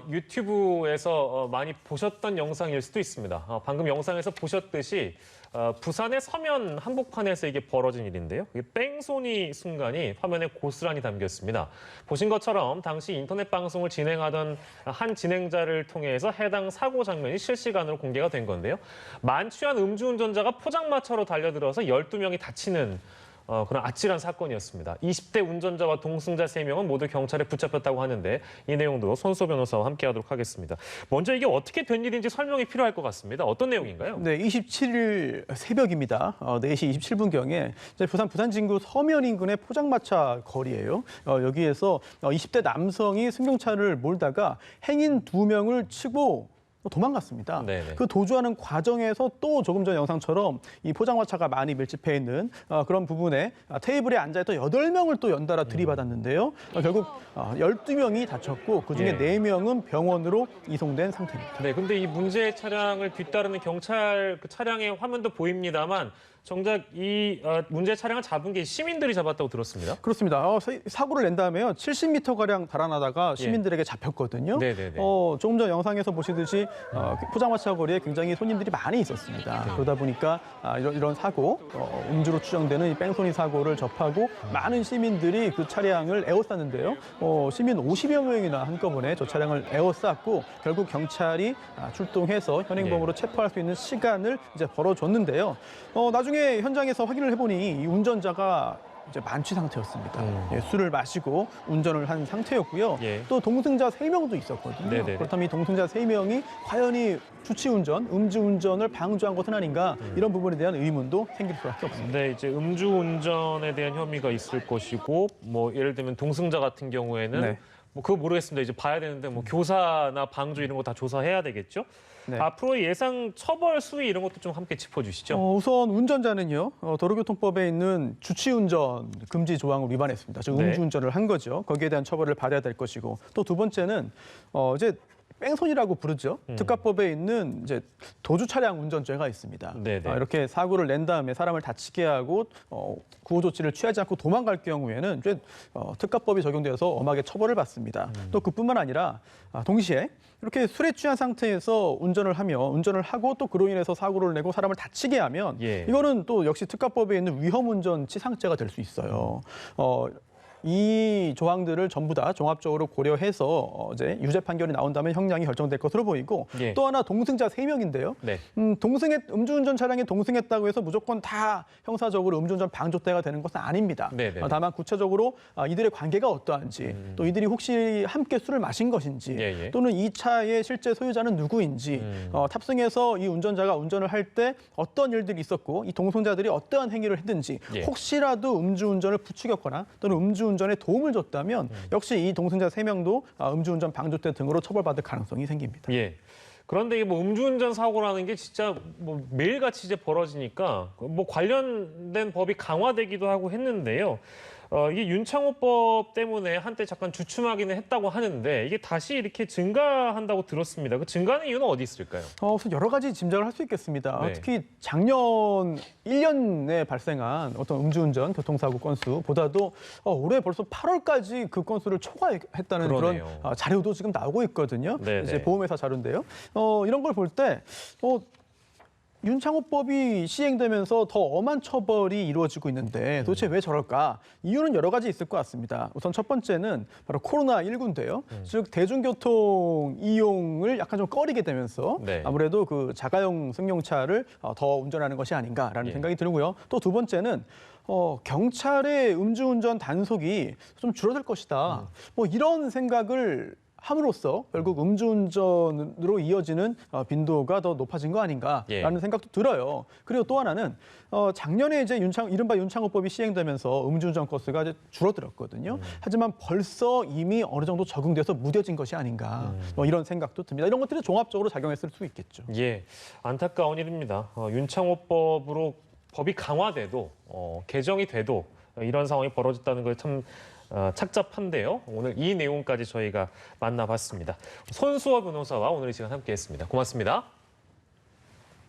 유튜브에서 많이 보셨던 영상일 수도 있습니다. 방금 영상에서 보셨듯이 부산의 서면 한복판에서 이게 벌어진 일인데요. 이게 뺑소니 순간이 화면에 고스란히 담겼습니다. 보신 것처럼 당시 인터넷 방송을 진행하던 한 진행자를 통해서 해당 사고 장면이 실시간으로 공개가 된 건데요. 만취한 음주운전자가 포장마차로 달려들어서 12명이 다치는 그런 아찔한 사건이었습니다. 20대 운전자와 동승자 3명은 모두 경찰에 붙잡혔다고 하는데 이 내용도 손수호 변호사와 함께하도록 하겠습니다. 먼저 이게 어떻게 된 일인지 설명이 필요할 것 같습니다. 어떤 내용인가요? 네, 27일 새벽입니다. 4시 27분경에 부산 부산진구 서면 인근의 포장마차 거리예요. 여기에서 20대 남성이 승용차를 몰다가 행인 2명을 치고 도망갔습니다. 네네. 그 도주하는 과정에서 또 조금 전 영상처럼 이 포장마차가 많이 밀집해 있는 그런 부분에 테이블에 앉아있던 8명을 또 연달아 들이받았는데요. 결국 12명이 다쳤고 그중에 4명은 병원으로 이송된 상태입니다. 네, 근데 이 문제 차량을 뒤따르는 경찰 그 차량의 화면도 보입니다만 정작 이 문제 차량을 잡은 게 시민들이 잡았다고 들었습니다. 그렇습니다. 사고를 낸 다음에요. 70m가량 달아나다가 시민들에게 잡혔거든요. 네네네. 조금 전 영상에서 보시듯이 포장마차 거리에 굉장히 손님들이 많이 있었습니다. 네. 그러다 보니까 이런 사고, 음주로 추정되는 이 뺑소니 사고를 접하고 많은 시민들이 그 차량을 에워쌌는데요. 시민 50여 명이나 한꺼번에 저 차량을 에워쌌고 결국 경찰이 출동해서 현행범으로 체포할 수 있는 시간을 이제 벌어줬는데요. 나중에 현장에서 확인을 해보니 이 운전자가 이제 만취 상태였습니다. 술을 마시고 운전을 한 상태였고요. 또 동승자 3명도 있었거든요. 네네네. 그렇다면 이 동승자 3명이 과연 이 주치운전, 음주운전을 방조한 것은 아닌가 이런 부분에 대한 의문도 생길 수밖에 없습니다. 네, 이제 음주운전에 대한 혐의가 있을 것이고 뭐 예를 들면 동승자 같은 경우에는 네. 뭐 그거 모르겠습니다. 이제 봐야 되는데 뭐 교사나 방조 이런 거 다 조사해야 되겠죠. 네. 앞으로 예상 처벌 수위 이런 것도 좀 함께 짚어주시죠. 우선 운전자는요, 도로교통법에 있는 주치운전 금지 조항을 위반했습니다. 즉 음주운전을 한 거죠. 거기에 대한 처벌을 받아야 될 것이고 또 두 번째는 이제 뺑소니라고 부르죠. 특가법에 있는 이제 도주 차량 운전죄가 있습니다. 이렇게 사고를 낸 다음에 사람을 다치게 하고 구호 조치를 취하지 않고 도망갈 경우에는 이제 특가법이 적용되어서 엄하게 처벌을 받습니다. 또 그뿐만 아니라 동시에 이렇게 술에 취한 상태에서 운전을 하고 또 그로 인해서 사고를 내고 사람을 다치게 하면 이거는 또 역시 특가법에 있는 위험운전 치상죄가 될 수 있어요. 이 조항들을 전부 다 종합적으로 고려해서 이제 유죄 판결이 나온다면 형량이 결정될 것으로 보이고 또 하나 동승자 3명인데요. 음주운전 차량에 동승했다고 해서 무조건 다 형사적으로 음주운전 방조죄가 되는 것은 아닙니다. 다만 구체적으로 이들의 관계가 어떠한지 또 이들이 혹시 함께 술을 마신 것인지 또는 이 차의 실제 소유자는 누구인지 탑승해서 이 운전자가 운전을 할 때 어떤 일들이 있었고 이 동승자들이 어떠한 행위를 했든지 혹시라도 음주운전을 부추겼거나 또는 음주운전에 도움을 줬다면 역시 이 동승자 3명도 음주운전 방조죄 등으로 처벌받을 가능성이 생깁니다. 그런데 이게 뭐 음주운전 사고라는 게 진짜 뭐 매일같이 이제 벌어지니까 뭐 관련된 법이 강화되기도 하고 했는데요. 이게 윤창호법 때문에 한때 잠깐 주춤하기는 했다고 하는데 이게 다시 이렇게 증가한다고 들었습니다. 그 증가하는 이유는 어디 있을까요? 우선 여러 가지 짐작을 할 수 있겠습니다. 특히 작년 1년에 발생한 어떤 음주운전 교통사고 건수보다도 올해 벌써 8월까지 그 건수를 초과했다는 그런 자료도 지금 나오고 있거든요. 이제 보험회사 자료인데요. 이런 걸 볼 때 윤창호법이 시행되면서 더 엄한 처벌이 이루어지고 있는데 도대체 왜 저럴까? 이유는 여러 가지 있을 것 같습니다. 우선 첫 번째는 바로 코로나19인데요. 즉 대중교통 이용을 약간 좀 꺼리게 되면서 아무래도 그 자가용 승용차를 더 운전하는 것이 아닌가라는 생각이 들고요. 또 두 번째는 경찰의 음주운전 단속이 좀 줄어들 것이다. 뭐 이런 생각을 함으로써 결국 음주운전으로 이어지는 빈도가 더 높아진 거 아닌가라는 생각도 들어요. 그리고 또 하나는 작년에 이제 이른바 윤창호법이 시행되면서 음주운전 건수가 이제 줄어들었거든요. 하지만 벌써 이미 어느 정도 적응돼서 무뎌진 것이 아닌가 뭐 이런 생각도 듭니다. 이런 것들이 종합적으로 작용했을 수 있겠죠. 안타까운 일입니다. 윤창호법으로 법이 강화돼도 개정이 돼도 이런 상황이 벌어졌다는 걸 참 착잡한데요. 오늘 이 내용까지 저희가 만나봤습니다. 손수호 변호사와 오늘 이 시간 함께했습니다. 고맙습니다.